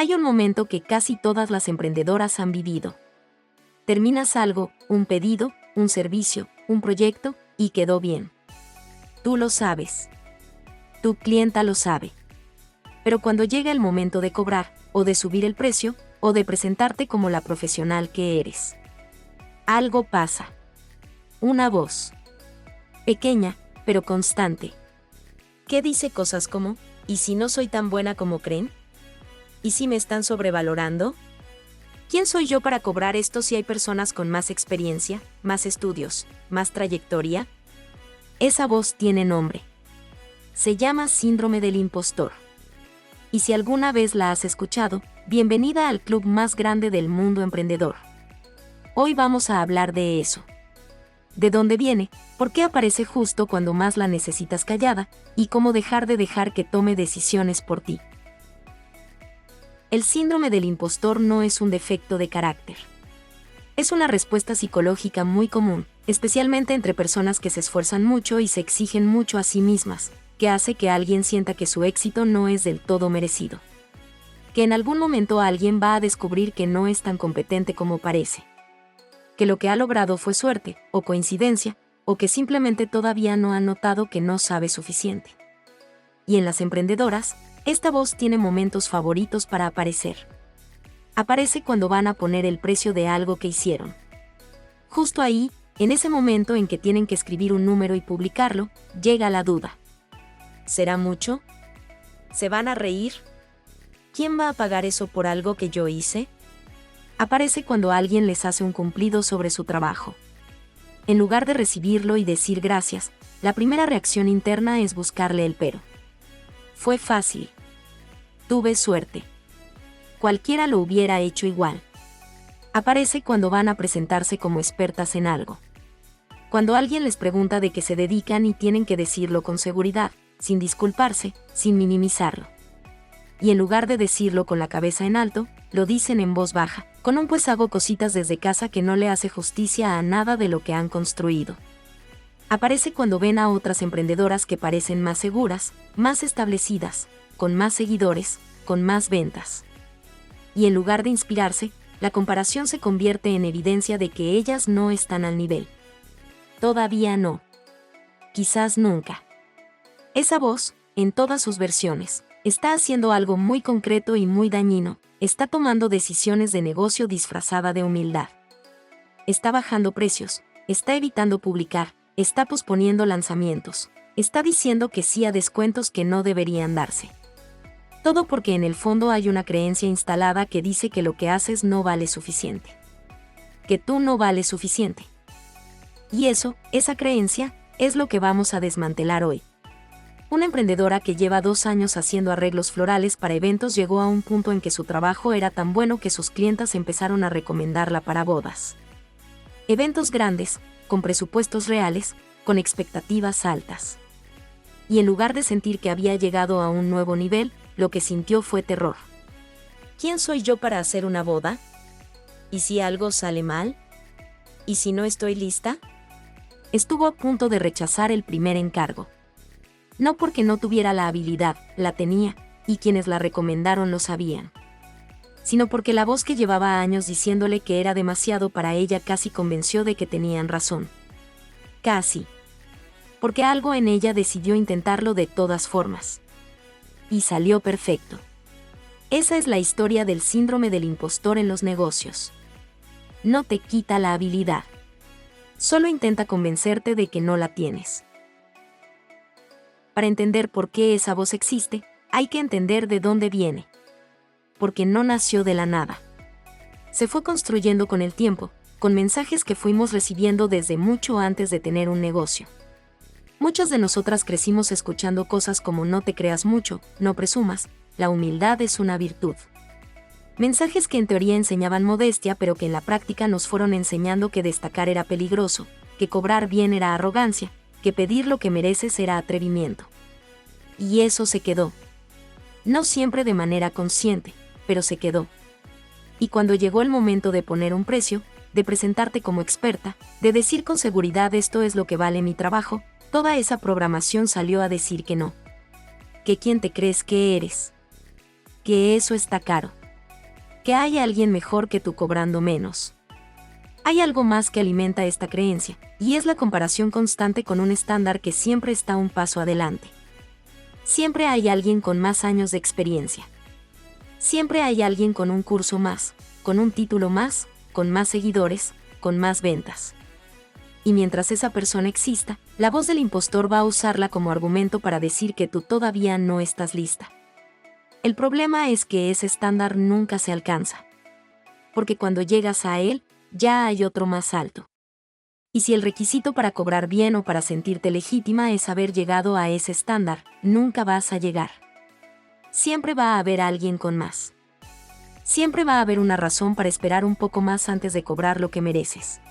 Hay un momento que casi todas las emprendedoras han vivido. Terminas algo, un pedido, un servicio, un proyecto, y quedó bien. Tú lo sabes. Tu clienta lo sabe. Pero cuando llega el momento de cobrar, o de subir el precio, o de presentarte como la profesional que eres, algo pasa. Una voz. Pequeña, pero constante. ¿Qué dice cosas como, ¿y si no soy tan buena como creen? ¿Y si me están sobrevalorando? ¿Quién soy yo para cobrar esto si hay personas con más experiencia, más estudios, más trayectoria? Esa voz tiene nombre. Se llama síndrome del impostor. Y si alguna vez la has escuchado, bienvenida al club más grande del mundo emprendedor. Hoy vamos a hablar de eso. ¿De dónde viene? ¿Por qué aparece justo cuando más la necesitas callada? ¿Y cómo dejar que tome decisiones por ti? El síndrome del impostor no es un defecto de carácter. Es una respuesta psicológica muy común, especialmente entre personas que se esfuerzan mucho y se exigen mucho a sí mismas, que hace que alguien sienta que su éxito no es del todo merecido. Que en algún momento alguien va a descubrir que no es tan competente como parece. Que lo que ha logrado fue suerte, o coincidencia, o que simplemente todavía no ha notado que no sabe suficiente. Y en las emprendedoras, esta voz tiene momentos favoritos para aparecer. Aparece cuando van a poner el precio de algo que hicieron. Justo ahí, en ese momento en que tienen que escribir un número y publicarlo, llega la duda. ¿Será mucho? ¿Se van a reír? ¿Quién va a pagar eso por algo que yo hice? Aparece cuando alguien les hace un cumplido sobre su trabajo. En lugar de recibirlo y decir gracias, la primera reacción interna es buscarle el pero. Fue fácil. Tuve suerte. Cualquiera lo hubiera hecho igual. Aparece cuando van a presentarse como expertas en algo. Cuando alguien les pregunta de qué se dedican y tienen que decirlo con seguridad, sin disculparse, sin minimizarlo. Y en lugar de decirlo con la cabeza en alto, lo dicen en voz baja, con un pues hago cositas desde casa que no le hace justicia a nada de lo que han construido. Aparece cuando ven a otras emprendedoras que parecen más seguras, más establecidas, con más seguidores, con más ventas. Y en lugar de inspirarse, la comparación se convierte en evidencia de que ellas no están al nivel. Todavía no. Quizás nunca. Esa voz, en todas sus versiones, está haciendo algo muy concreto y muy dañino, está tomando decisiones de negocio disfrazada de humildad. Está bajando precios, está evitando publicar, está posponiendo lanzamientos, está diciendo que sí a descuentos que no deberían darse. Todo porque en el fondo hay una creencia instalada que dice que lo que haces no vale suficiente. Que tú no vales suficiente. Y esa creencia, es lo que vamos a desmantelar hoy. Una emprendedora que lleva 2 años haciendo arreglos florales para eventos llegó a un punto en que su trabajo era tan bueno que sus clientas empezaron a recomendarla para bodas. Eventos grandes, con presupuestos reales, con expectativas altas. Y en lugar de sentir que había llegado a un nuevo nivel, lo que sintió fue terror. ¿Quién soy yo para hacer una boda? ¿Y si algo sale mal? ¿Y si no estoy lista? Estuvo a punto de rechazar el primer encargo. No porque no tuviera la habilidad, la tenía, y quienes la recomendaron lo sabían. Sino porque la voz que llevaba años diciéndole que era demasiado para ella casi convenció de que tenían razón. Casi. Porque algo en ella decidió intentarlo de todas formas. Y salió perfecto. Esa es la historia del síndrome del impostor en los negocios. No te quita la habilidad. Solo intenta convencerte de que no la tienes. Para entender por qué esa voz existe, hay que entender de dónde viene. Porque no nació de la nada. Se fue construyendo con el tiempo, con mensajes que fuimos recibiendo desde mucho antes de tener un negocio. Muchas de nosotras crecimos escuchando cosas como no te creas mucho, no presumas, la humildad es una virtud. Mensajes que en teoría enseñaban modestia pero que en la práctica nos fueron enseñando que destacar era peligroso, que cobrar bien era arrogancia, que pedir lo que mereces era atrevimiento. Y eso se quedó. No siempre de manera consciente, pero se quedó. Y cuando llegó el momento de poner un precio, de presentarte como experta, de decir con seguridad esto es lo que vale mi trabajo, toda esa programación salió a decir que no. Que quién te crees que eres. Que eso está caro. que hay alguien mejor que tú cobrando menos. Hay algo más que alimenta esta creencia, y es la comparación constante con un estándar que siempre está un paso adelante. Siempre hay alguien con más años de experiencia. Siempre hay alguien con un curso más, con un título más, con más seguidores, con más ventas. Y mientras esa persona exista, la voz del impostor va a usarla como argumento para decir que tú todavía no estás lista. El problema es que ese estándar nunca se alcanza. Porque cuando llegas a él, ya hay otro más alto. Y si el requisito para cobrar bien o para sentirte legítima es haber llegado a ese estándar, nunca vas a llegar. Siempre va a haber alguien con más. Siempre va a haber una razón para esperar un poco más antes de cobrar lo que mereces.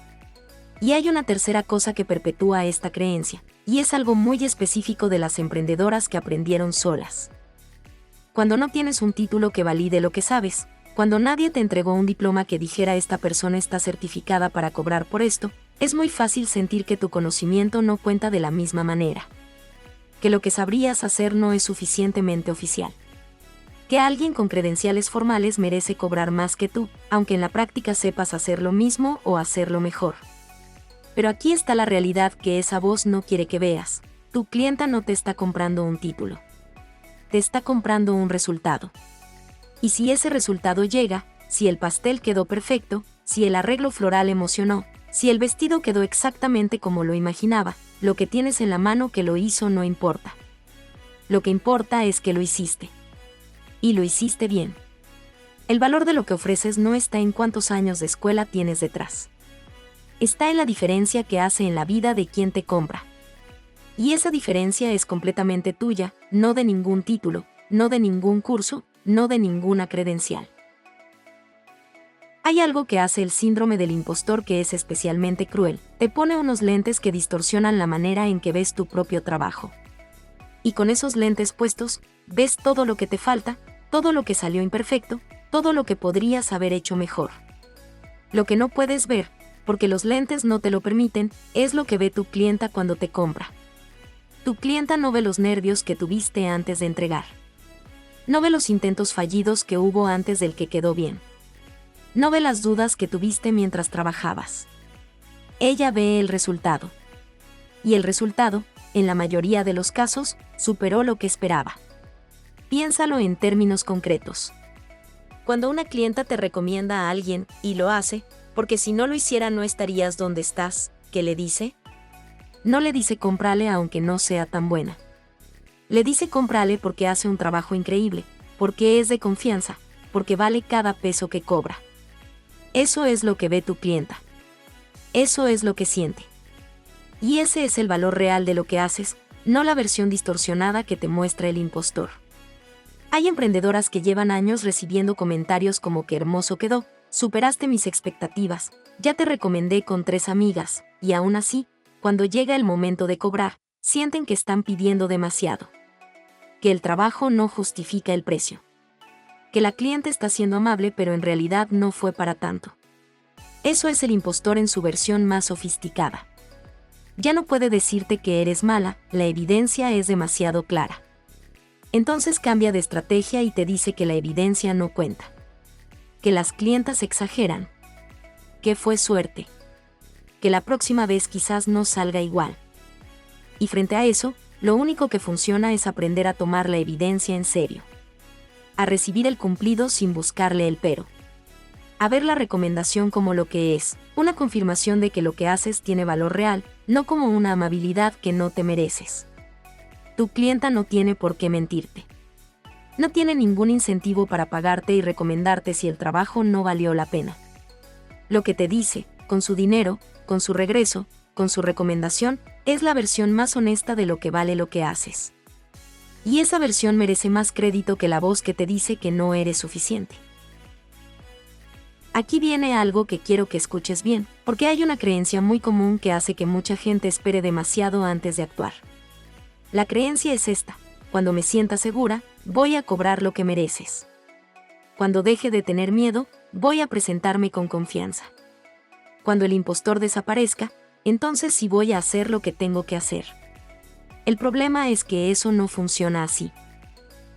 Y hay una tercera cosa que perpetúa esta creencia, y es algo muy específico de las emprendedoras que aprendieron solas. Cuando no tienes un título que valide lo que sabes, cuando nadie te entregó un diploma que dijera esta persona está certificada para cobrar por esto, es muy fácil sentir que tu conocimiento no cuenta de la misma manera. Que lo que sabrías hacer no es suficientemente oficial. Que alguien con credenciales formales merece cobrar más que tú, aunque en la práctica sepas hacer lo mismo o hacerlo mejor. Pero aquí está la realidad que esa voz no quiere que veas. Tu clienta no te está comprando un título. Te está comprando un resultado. Y si ese resultado llega, si el pastel quedó perfecto, si el arreglo floral emocionó, si el vestido quedó exactamente como lo imaginaba, lo que tienes en la mano que lo hizo no importa. Lo que importa es que lo hiciste. Y lo hiciste bien. El valor de lo que ofreces no está en cuántos años de escuela tienes detrás. Está en la diferencia que hace en la vida de quien te compra. Y esa diferencia es completamente tuya, no de ningún título, no de ningún curso, no de ninguna credencial. Hay algo que hace el síndrome del impostor que es especialmente cruel. Te pone unos lentes que distorsionan la manera en que ves tu propio trabajo. Y con esos lentes puestos, ves todo lo que te falta, todo lo que salió imperfecto, todo lo que podrías haber hecho mejor. Lo que no puedes ver, porque los lentes no te lo permiten, es lo que ve tu clienta cuando te compra. Tu clienta no ve los nervios que tuviste antes de entregar. No ve los intentos fallidos que hubo antes del que quedó bien. No ve las dudas que tuviste mientras trabajabas. Ella ve el resultado. Y el resultado, en la mayoría de los casos, superó lo que esperaba. Piénsalo en términos concretos. Cuando una clienta te recomienda a alguien, y lo hace, porque si no lo hiciera no estarías donde estás, ¿qué le dice? No le dice cómprale aunque no sea tan buena. Le dice cómprale porque hace un trabajo increíble, porque es de confianza, porque vale cada peso que cobra. Eso es lo que ve tu clienta. Eso es lo que siente. Y ese es el valor real de lo que haces, no la versión distorsionada que te muestra el impostor. Hay emprendedoras que llevan años recibiendo comentarios como qué hermoso quedó, superaste mis expectativas, ya te recomendé con 3 amigas, y aún así, cuando llega el momento de cobrar, sienten que están pidiendo demasiado. Que el trabajo no justifica el precio. Que la cliente está siendo amable pero en realidad no fue para tanto. Eso es el impostor en su versión más sofisticada. Ya no puede decirte que eres mala, la evidencia es demasiado clara. Entonces cambia de estrategia y te dice que la evidencia no cuenta. Que las clientas exageran. Que fue suerte. Que la próxima vez quizás no salga igual. Y frente a eso, lo único que funciona es aprender a tomar la evidencia en serio. A recibir el cumplido sin buscarle el pero. A ver la recomendación como lo que es, una confirmación de que lo que haces tiene valor real, no como una amabilidad que no te mereces. Tu clienta no tiene por qué mentirte. No tiene ningún incentivo para pagarte y recomendarte si el trabajo no valió la pena. Lo que te dice, con su dinero, con su regreso, con su recomendación, es la versión más honesta de lo que vale lo que haces. Y esa versión merece más crédito que la voz que te dice que no eres suficiente. Aquí viene algo que quiero que escuches bien, porque hay una creencia muy común que hace que mucha gente espere demasiado antes de actuar. La creencia es esta: cuando me sienta segura, voy a cobrar lo que mereces. Cuando deje de tener miedo, voy a presentarme con confianza. Cuando el impostor desaparezca, entonces sí voy a hacer lo que tengo que hacer. El problema es que eso no funciona así.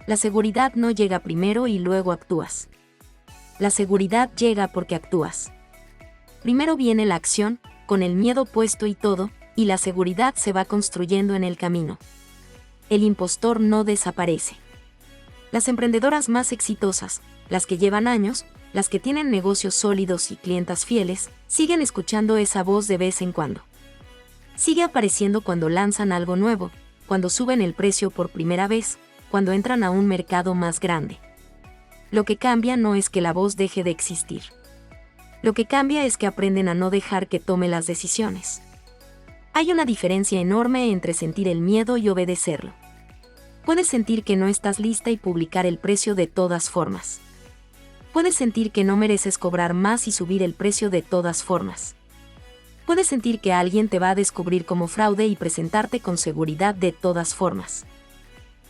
La seguridad no llega primero y luego actúas. La seguridad llega porque actúas. Primero viene la acción, con el miedo puesto y todo, y la seguridad se va construyendo en el camino. El impostor no desaparece. Las emprendedoras más exitosas, las que llevan años, las que tienen negocios sólidos y clientas fieles, siguen escuchando esa voz de vez en cuando. Sigue apareciendo cuando lanzan algo nuevo, cuando suben el precio por primera vez, cuando entran a un mercado más grande. Lo que cambia no es que la voz deje de existir. Lo que cambia es que aprenden a no dejar que tome las decisiones. Hay una diferencia enorme entre sentir el miedo y obedecerlo. Puedes sentir que no estás lista y publicar el precio de todas formas. Puedes sentir que no mereces cobrar más y subir el precio de todas formas. Puedes sentir que alguien te va a descubrir como fraude y presentarte con seguridad de todas formas.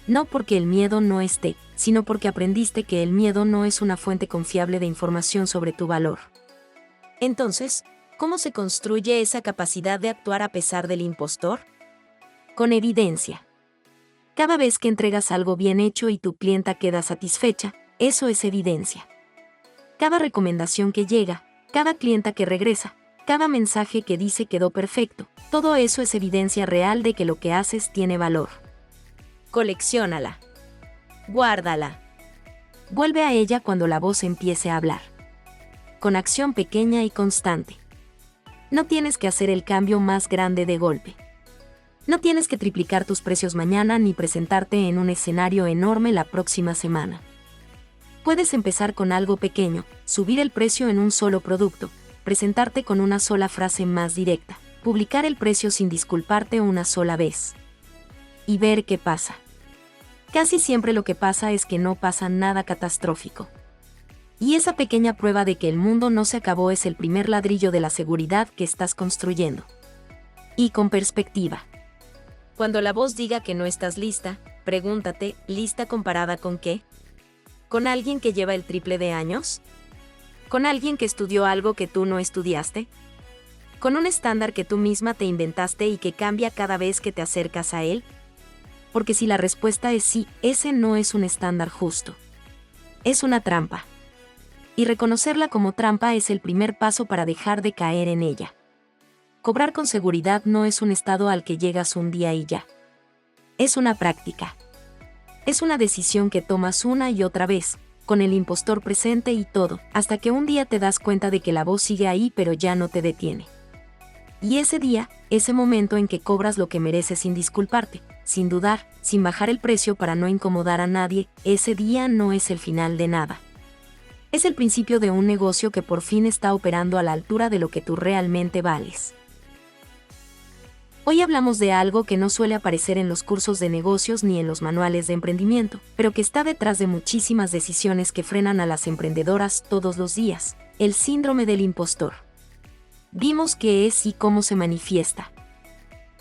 No porque el miedo no esté, sino porque aprendiste que el miedo no es una fuente confiable de información sobre tu valor. Entonces, ¿cómo se construye esa capacidad de actuar a pesar del impostor? Con evidencia. Cada vez que entregas algo bien hecho y tu clienta queda satisfecha, eso es evidencia. Cada recomendación que llega, cada clienta que regresa, cada mensaje que dice quedó perfecto, todo eso es evidencia real de que lo que haces tiene valor. Colecciónala. Guárdala. Vuelve a ella cuando la voz empiece a hablar. Con acción pequeña y constante. No tienes que hacer el cambio más grande de golpe. No tienes que triplicar tus precios mañana ni presentarte en un escenario enorme la próxima semana. Puedes empezar con algo pequeño, subir el precio en un solo producto, presentarte con una sola frase más directa, publicar el precio sin disculparte una sola vez. Y ver qué pasa. Casi siempre lo que pasa es que no pasa nada catastrófico. Y esa pequeña prueba de que el mundo no se acabó es el primer ladrillo de la seguridad que estás construyendo. Y con perspectiva. Cuando la voz diga que no estás lista, pregúntate, ¿lista comparada con qué? ¿Con alguien que lleva el triple de años? ¿Con alguien que estudió algo que tú no estudiaste? ¿Con un estándar que tú misma te inventaste y que cambia cada vez que te acercas a él? Porque si la respuesta es sí, ese no es un estándar justo. Es una trampa. Y reconocerla como trampa es el primer paso para dejar de caer en ella. Cobrar con seguridad no es un estado al que llegas un día y ya. Es una práctica. Es una decisión que tomas una y otra vez, con el impostor presente y todo, hasta que un día te das cuenta de que la voz sigue ahí pero ya no te detiene. Y ese día, ese momento en que cobras lo que mereces sin disculparte, sin dudar, sin bajar el precio para no incomodar a nadie, ese día no es el final de nada. Es el principio de un negocio que por fin está operando a la altura de lo que tú realmente vales. Hoy hablamos de algo que no suele aparecer en los cursos de negocios ni en los manuales de emprendimiento, pero que está detrás de muchísimas decisiones que frenan a las emprendedoras todos los días: el síndrome del impostor. Vimos qué es y cómo se manifiesta.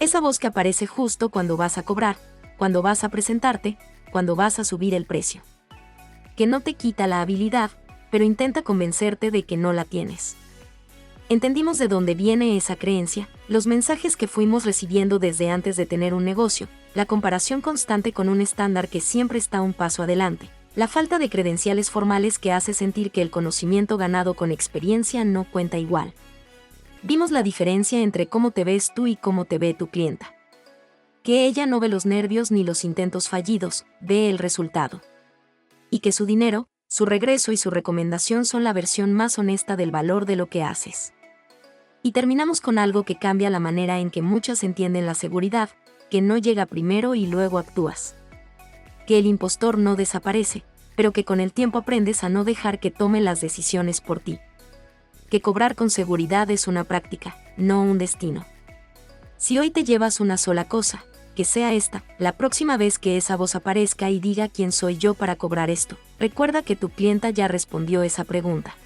Esa voz que aparece justo cuando vas a cobrar, cuando vas a presentarte, cuando vas a subir el precio. Que no te quita la habilidad, pero intenta convencerte de que no la tienes. Entendimos de dónde viene esa creencia, los mensajes que fuimos recibiendo desde antes de tener un negocio, la comparación constante con un estándar que siempre está un paso adelante, la falta de credenciales formales que hace sentir que el conocimiento ganado con experiencia no cuenta igual. Vimos la diferencia entre cómo te ves tú y cómo te ve tu clienta. Que ella no ve los nervios ni los intentos fallidos, ve el resultado. Y que su dinero, su regreso y su recomendación son la versión más honesta del valor de lo que haces. Y terminamos con algo que cambia la manera en que muchas entienden la seguridad, que no llega primero y luego actúas. Que el impostor no desaparece, pero que con el tiempo aprendes a no dejar que tome las decisiones por ti. Que cobrar con seguridad es una práctica, no un destino. Si hoy te llevas una sola cosa, que sea esta: la próxima vez que esa voz aparezca y diga ¿quién soy yo para cobrar esto?, recuerda que tu clienta ya respondió esa pregunta.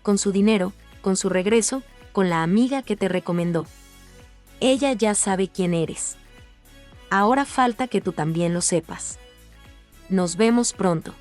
Con su dinero, con su regreso, con la amiga que te recomendó. Ella ya sabe quién eres. Ahora falta que tú también lo sepas. Nos vemos pronto.